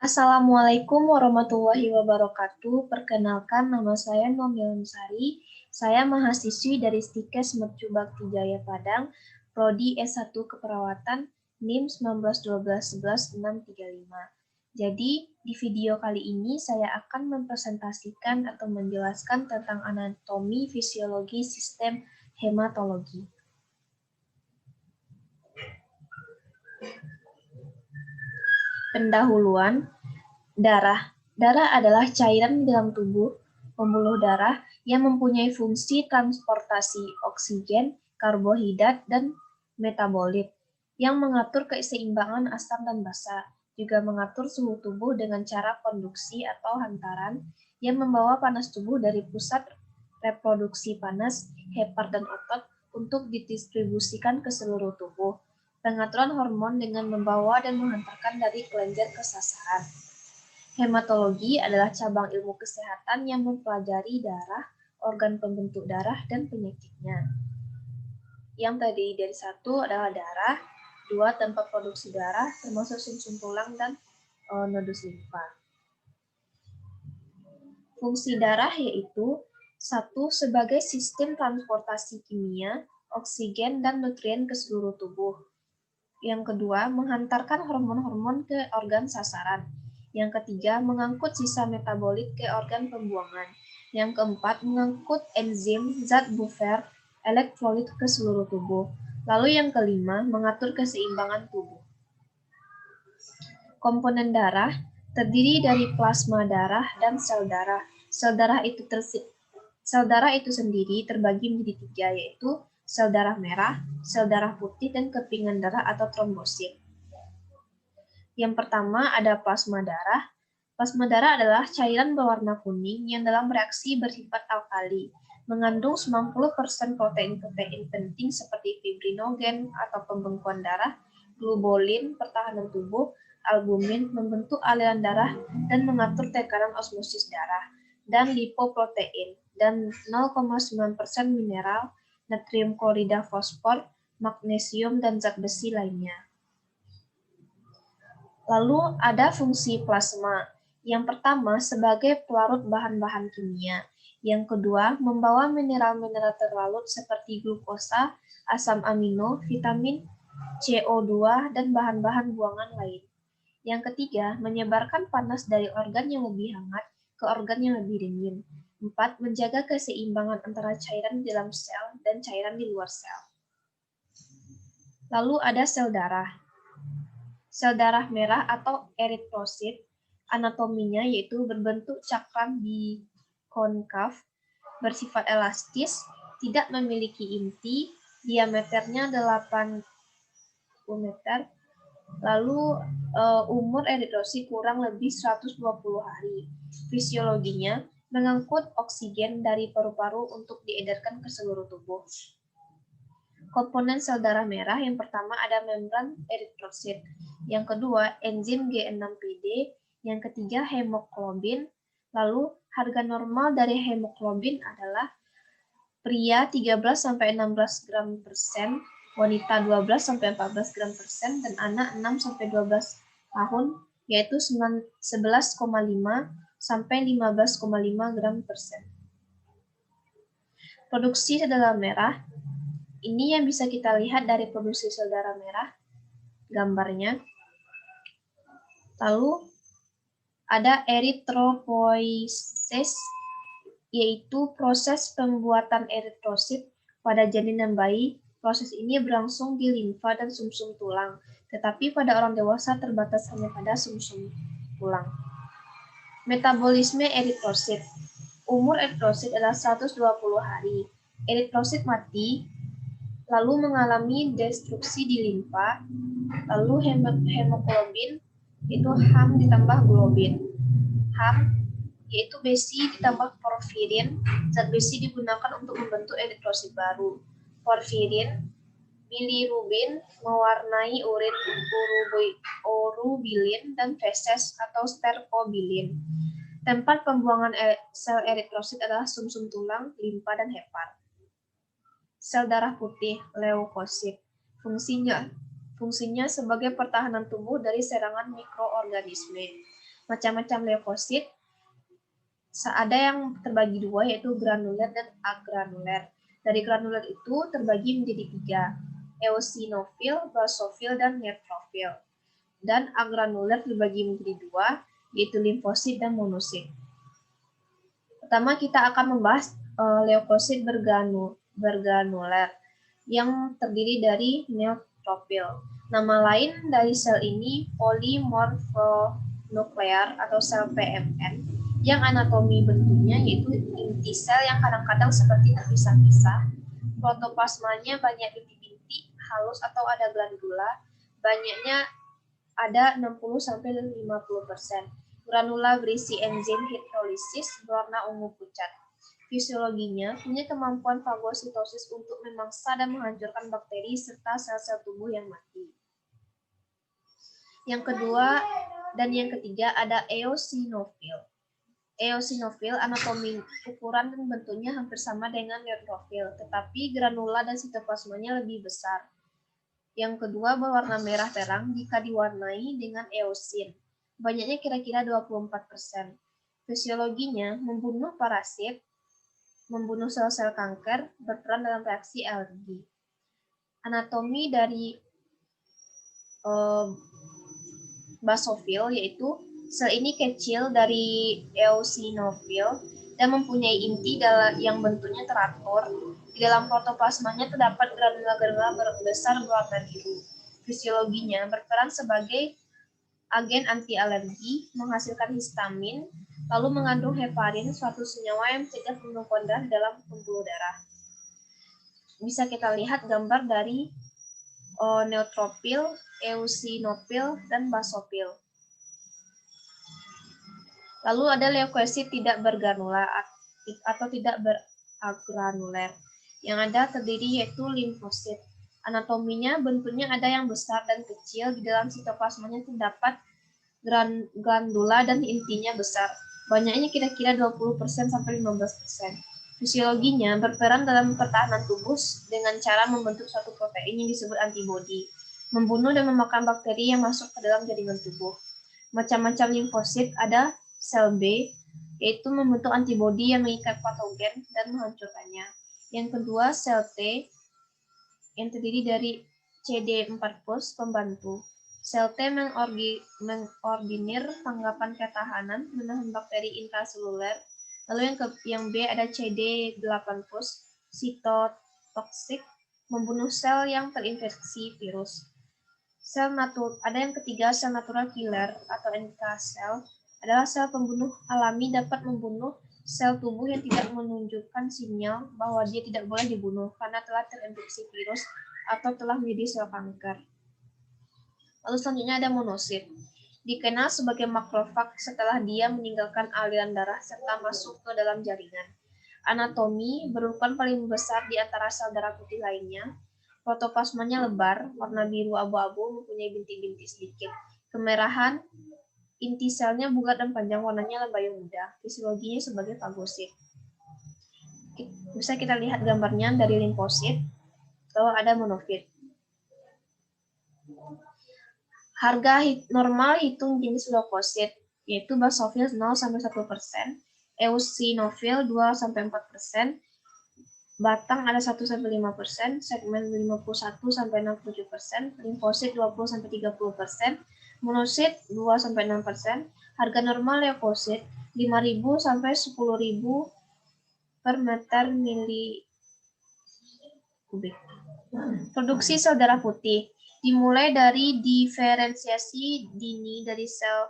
Assalamualaikum warahmatullahi wabarakatuh. Perkenalkan, nama saya Nomil Sari. Saya mahasiswi dari Stikes Mercu Bakti Jaya Padang, Prodi S1 Keperawatan, NIM 1912116635. Jadi, di video kali ini saya akan mempresentasikan atau menjelaskan tentang anatomi fisiologi sistem hematologi. Pendahuluan, darah. Darah adalah cairan di dalam tubuh pembuluh darah yang mempunyai fungsi transportasi oksigen, karbohidrat, dan metabolit, yang mengatur keseimbangan asam dan basa, juga mengatur suhu tubuh dengan cara konduksi atau hantaran, yang membawa panas tubuh dari pusat reproduksi panas, hepar, dan otot untuk didistribusikan ke seluruh tubuh. Pengaturan hormon dengan membawa dan menghantarkan dari kelenjar ke sasaran. Hematologi adalah cabang ilmu kesehatan yang mempelajari darah, organ pembentuk darah, dan penyakitnya. Yang terdiri dari satu adalah darah, dua tempat produksi darah, termasuk sumsum tulang dan nodus limfa. Fungsi darah yaitu satu, sebagai sistem transportasi kimia, oksigen, dan nutrien ke seluruh tubuh. Yang kedua, menghantarkan hormon-hormon ke organ sasaran. Yang ketiga, mengangkut sisa metabolit ke organ pembuangan. Yang keempat, mengangkut enzim, zat buffer, elektrolit ke seluruh tubuh. Lalu yang kelima, mengatur keseimbangan tubuh. Komponen darah terdiri dari plasma darah dan sel darah. Sel darah itu sendiri terbagi menjadi tiga, yaitu sel darah merah, sel darah putih, dan kepingan darah atau trombosit. Yang pertama ada plasma darah. Plasma darah adalah cairan berwarna kuning yang dalam reaksi bersifat alkali, mengandung 90% protein-protein penting seperti fibrinogen atau pembengkuan darah, globulin pertahanan tubuh, albumin membentuk aliran darah dan mengatur tekanan osmosis darah, dan lipoprotein, dan 0,9% mineral, natrium klorida fosfor, magnesium, dan zat besi lainnya. Lalu ada fungsi plasma. Yang pertama sebagai pelarut bahan-bahan kimia. Yang kedua membawa mineral-mineral terlarut seperti glukosa, asam amino, vitamin, CO2, dan bahan-bahan buangan lain. Yang ketiga menyebarkan panas dari organ yang lebih hangat ke organ yang lebih dingin. 4. Menjaga keseimbangan antara cairan di dalam sel dan cairan di luar sel. Lalu ada sel darah. Sel darah merah atau eritrosit, anatominya yaitu berbentuk cakram bikonkav, bersifat elastis, tidak memiliki inti, diameternya 80 meter. Lalu umur eritrosit kurang lebih 120 hari. Fisiologinya mengangkut oksigen dari paru-paru untuk diedarkan ke seluruh tubuh. Komponen sel darah merah yang pertama ada membran eritrosit, yang kedua enzim G6PD, yang ketiga hemoglobin. Lalu harga normal dari hemoglobin adalah pria 13-16 gram persen, wanita 12-14 gram persen, dan anak 6-12 tahun yaitu 11,5-15,5 gram persen. Produksi sel darah merah ini yang bisa kita lihat dari produksi sel darah merah, gambarnya. Lalu ada eritropoiesis, yaitu proses pembuatan eritrosit pada janin dan bayi. Proses ini berlangsung di limfa dan sumsum tulang, tetapi pada orang dewasa terbatas hanya pada sumsum tulang. Metabolisme eritrosit. Umur eritrosit adalah 120 hari. Eritrosit mati lalu mengalami destruksi di limfa, lalu hemoglobin itu HAM ditambah globin. HAM yaitu besi ditambah porfirin, zat besi digunakan untuk membentuk eritrosit baru. Porfirin, bilirubin mewarnai urin, urobilin, dan feses atau stercobilin. Tempat pembuangan sel eritrosit adalah sumsum tulang, limfa, dan hepar. Sel darah putih, leukosit. Fungsinya sebagai pertahanan tubuh dari serangan mikroorganisme. Macam-macam leukosit, ada yang terbagi dua, yaitu granuler dan agranuler. Dari granuler itu terbagi menjadi 3, eosinofil, basofil, dan neutrofil. Dan agranuler terbagi menjadi 2, yaitu limfosit dan monosit. Pertama kita akan membahas leukosit bergranuler yang terdiri dari neutrofil. Nama lain dari sel ini polimorfonuklear atau sel PMN, yang anatomi bentuknya yaitu inti sel yang kadang-kadang seperti terpisah-pisah. Protoplasmanya banyak binti-binti halus atau ada glandula, banyaknya ada 60-50%. Granula berisi enzim hidrolisis berwarna ungu pucat. Fisiologinya punya kemampuan fagositosis untuk memangsa dan menghancurkan bakteri serta sel-sel tubuh yang mati. Yang kedua dan yang ketiga ada eosinofil. Eosinofil anatomi, ukuran dan bentuknya hampir sama dengan neutrofil, tetapi granula dan sitoplasmanya lebih besar. Yang kedua berwarna merah terang jika diwarnai dengan eosin. Banyaknya kira-kira 24%. Fisiologinya membunuh parasit, membunuh sel-sel kanker, berperan dalam reaksi alergi. Anatomi dari basofil yaitu sel ini kecil dari eosinofil dan mempunyai inti yang bentuknya teratur. Di dalam protoplasmanya terdapat granula-granula besar berwarna biru. Fisiologinya berperan sebagai agen anti alergi, menghasilkan histamin, lalu mengandung heparin, suatu senyawa yang mencegah pembekuan darah dalam pembuluh darah. Bisa kita lihat gambar dari neutrofil, eosinofil, dan basofil. Lalu ada leukosit tidak bergranula atau tidak beragranuler. Yang ada terdiri yaitu limfosit. Anatominya bentuknya ada yang besar dan kecil. Di dalam sitoplasmanya terdapat glandula dan intinya besar. Banyaknya kira-kira 20-15%. Fisiologinya berperan dalam pertahanan tubuh dengan cara membentuk suatu protein yang disebut antibodi, membunuh dan memakan bakteri yang masuk ke dalam jaringan tubuh. Macam-macam limfosit ada sel B, yaitu membentuk antibodi yang mengikat patogen dan menghancurkannya. Yang kedua, sel T, yang terdiri dari CD4+ pembantu. Sel T mengordinir tanggapan ketahanan, menahan bakteri intraseluler. Lalu yang B ada CD8+, sitotoksik, membunuh sel yang terinfeksi virus. Ada yang ketiga, sel natural killer atau NK cell, adalah sel pembunuh alami, dapat membunuh sel tubuh yang tidak menunjukkan sinyal bahwa dia tidak boleh dibunuh karena telah terinfeksi virus atau telah menjadi sel kanker. Lalu selanjutnya ada monosit. Dikenal sebagai makrofag setelah dia meninggalkan aliran darah serta masuk ke dalam jaringan. Anatomi berukuran paling besar di antara sel darah putih lainnya. Protoplasmanya lebar, warna biru abu-abu, mempunyai bintik-bintik sedikit. Kemerahan, inti selnya bulat dan panjang, warnanya lembayung muda. Fisiologinya sebagai fagosit. Bisa kita lihat gambarnya dari limfosit. Lalu ada monofit. Harga normal hitung jenis leukosit, yaitu basofil 0-1%, eosinofil 2-4%, batang ada 1-5%, segmen 51-67%, limfosit 20-30%, monosit 2-6%, harga normal leukosit 5.000 sampai 10.000 per meter mili kubik. Produksi sel darah putih dimulai dari diferensiasi dini dari sel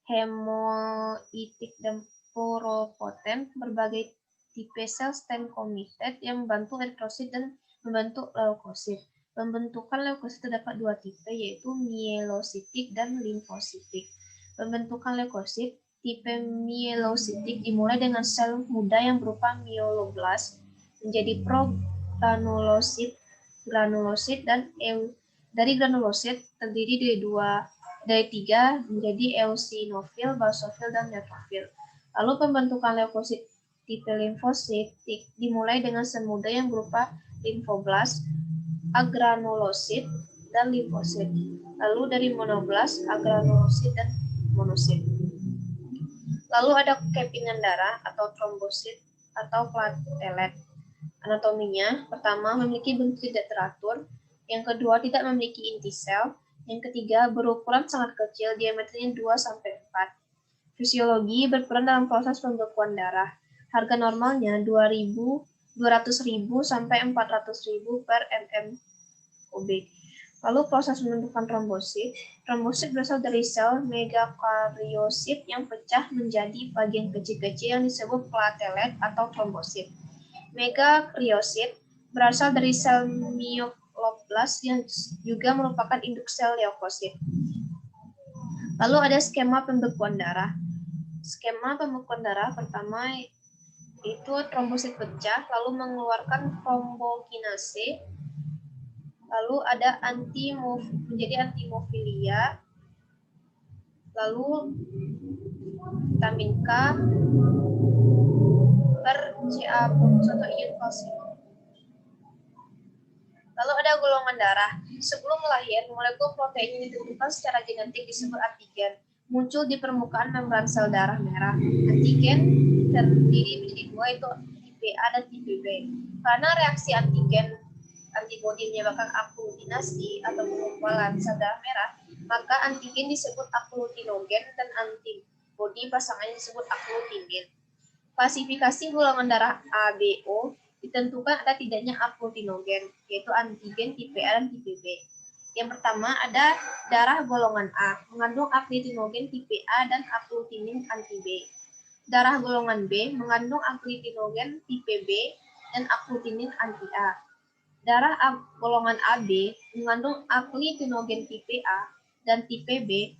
hemoitik dan pluripotent, berbagai tipe sel stem committed yang membantu eritrosit dan membentuk leukosit. Pembentukan leukosit terdapat 2 tipe, yaitu mielositik dan limfositik. Pembentukan leukosit tipe mielositik dimulai dengan sel muda yang berupa myeloblas menjadi progranulosit, granulosit, dan dari granulosit terdiri dari 3 menjadi eosinofil, basofil, dan neutrofil. Lalu pembentukan leukosit tipe limfositik dimulai dengan sel muda yang berupa limfoblas, agranulosit, dan limfosit. Lalu dari monoblas, agranulosit, dan monosit. Lalu ada kepingan darah atau trombosit atau platelet. Anatominya, pertama memiliki bentuk tidak teratur, yang kedua tidak memiliki inti sel, yang ketiga berukuran sangat kecil, diameternya 2-4. Fisiologi berperan dalam proses pembekuan darah. Harga normalnya 200.000 sampai 400.000 per mm kubik. Lalu proses pembentukan trombosit. Trombosit berasal dari sel megakariosit yang pecah menjadi bagian kecil-kecil yang disebut platelet atau trombosit. Megakariosit berasal dari sel myokloblas yang juga merupakan induk sel leukosit. Lalu ada skema pembekuan darah. Skema pembekuan darah pertama itu trombosit pecah, lalu mengeluarkan trombokinase. Lalu ada menjadi antimofilia, lalu vitamin K ber Ca+ atau ion kalsium. Lalu ada golongan darah. Sebelum lahir, molekul protein yang ditentukan secara genetik disebut antigen, muncul di permukaan membran sel darah merah. Antigen terdiri menjadi dua, yaitu tipe A dan tipe B. Karena reaksi antibodi menyebabkan aglutinasi atau pengumpulan sel darah merah, maka antigen disebut aglutinogen dan antibodi pasangannya disebut aglutinin. Klasifikasi golongan darah ABO ditentukan ada tidaknya aglutinogen, yaitu antigen tipe A dan tipe B. Yang pertama ada darah golongan A, mengandung aglutinogen tipe A dan aglutinin anti B. Darah golongan B mengandung aglutinogen tipe B dan aglutinin anti A. Darah golongan AB mengandung aglutinogen tipe A dan tipe B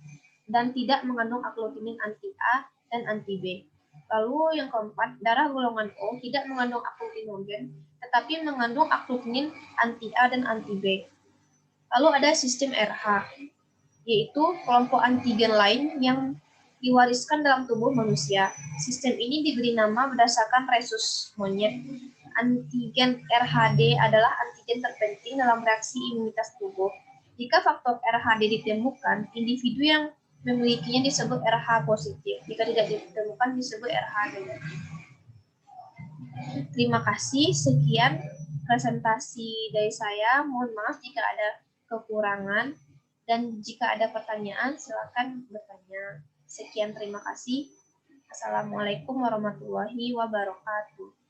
dan tidak mengandung aglutinin anti A dan anti B. Lalu yang keempat, darah golongan O tidak mengandung aglutinogen tetapi mengandung aglutinin anti A dan anti B. Lalu ada sistem RH, yaitu kelompok antigen lain yang diwariskan dalam tubuh manusia. Sistem ini diberi nama berdasarkan rhesus monyet. Antigen RhD adalah antigen terpenting dalam reaksi imunitas tubuh. Jika faktor RhD ditemukan, individu yang memilikinya disebut Rh positif. Jika tidak ditemukan, disebut Rh negatif. Terima kasih. Sekian presentasi dari saya. Mohon maaf jika ada kekurangan. Dan jika ada pertanyaan, silakan bertanya. Sekian, terima kasih. Assalamualaikum warahmatullahi wabarakatuh.